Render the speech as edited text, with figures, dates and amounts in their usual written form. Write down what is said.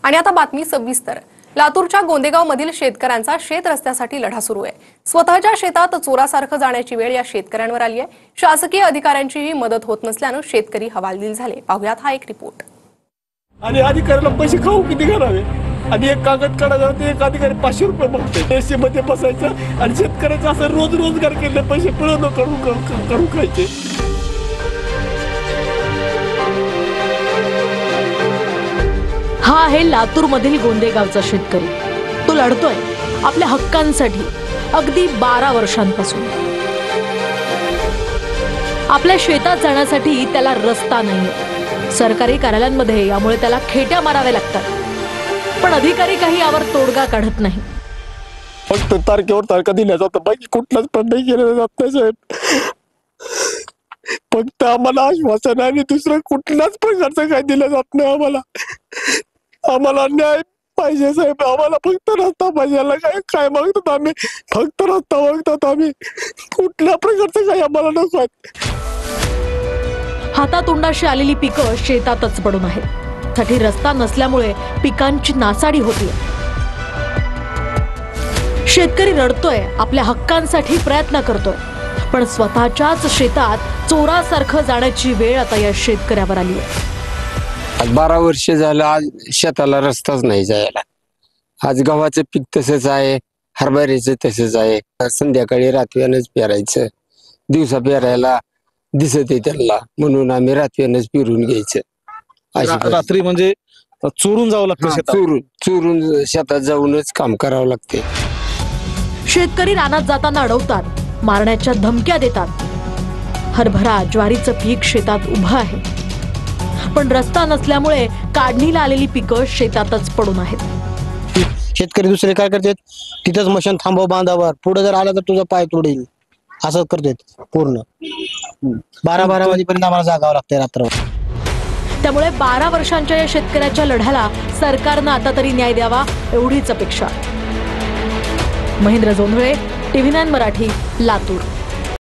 आणि आता बातमी सविस्तर। लातूरच्या गोंदेगाव मधील शेतकऱ्यांचा शेत रस्त्यासाठी लढा सुरू आहे। स्वतःच्या शेतात चोरासारखं जाण्याची वेळ या शेतकऱ्यांवर आली आहे। शासकीय अधिकाऱ्यांचीही मदत होत नसल्याने शेतकरी हवालदिल झाले। पाहुयात हा एक रिपोर्ट। आणि अधिकाऱ्याला पैसे खाऊ किती करावे आणि एक कागद काढायला ते एक अधिकारी 500 रुपये मागते। एसी मध्ये बसायचं आणि शेतकऱ्याचं असं रोजगार केले पैसे पळून करून खायचे। हा आहे लातूर मधील गोंदेगावचा शेतकरी। तो लढतोय आपल्या हक्कांसाठी अगदी 12 वर्षांपासून। आपल्या शेतात जाण्यासाठी त्याला रस्ता नाहीये। सरकारी कार्यालयांमध्ये यामुळे त्याला खेट्या माराव्या लागतात, पण अधिकारी काही यावर तोडगा काढत नाही। फक्त तारखेवर तारखा दिल्या जातात, बाकी कुठलाच पण नाही केलं जात नाही साहेब। फक्त आम्हाला आश्वासन आणि दुसरं कुठल्याच प्रकारचं काय दिलं जात नाही। आम्हाला न्याय पाहिजे साहेब। आम्हाला फक्त रस्ता पाहिजे। काय मागतात आम्ही? फक्त रस्ता मागतात आम्ही। कुठल्या प्रकारचं काही आम्हाला नको। हातातोंडाशी आलेली पिकं शेतातच पडून आहेत। साठी रस्ता नसल्यामुळे पिकांची नासाडी होतीये। शेतकरी रडतोय, आपल्या हक्कांसाठी प्रयत्न करतोय, पण स्वतःच्याच शेतात चोरासारखं जाण्याची वेळ आता या शेतकऱ्यावर आली आहे। आज 12 वर्ष झालं, आज शेताला रस्ताच नाही जायला। आज गव्हाचं पीक तसंच आहे, हरभऱ्याचं तसंच आहे। संध्याकाळी रात्रीनच पेरायचं, दिवसा पेरायला दिसत आहे त्यांना, म्हणून आम्ही रात्रीनच पेरून घ्यायचं। रात्री म्हणजे चोरून जावं लागतं शेतात? चोरून शेतात जाऊनच काम करावं लागते। शेतकरी रानात जाताना अडवतात, मारण्याच्या धमक्या देतात। हरभरा ज्वारीचं पीक शेतात उभं आहे, पण रस्ता नसल्यामुळे काढणीला आलेली पिकं शेतातच पडून आहेत। शेतकरी दुसरे काय करतात, तिथंच मशीन थांबव बांधावर, पुढे जर आला तर तुझा पाय तोडेल, असं करतात। पूर्ण 12 वाजेपर्यंत आम्हाला जागावं लागतंय रात्र। त्यामुळे 12 वर्षांच्या या शेतकऱ्याच्या लढ्याला सरकारनं आता तरी न्याय द्यावा, एवढीच अपेक्षा। महेंद्र जोंधळे, TV9 मराठी, लातूर।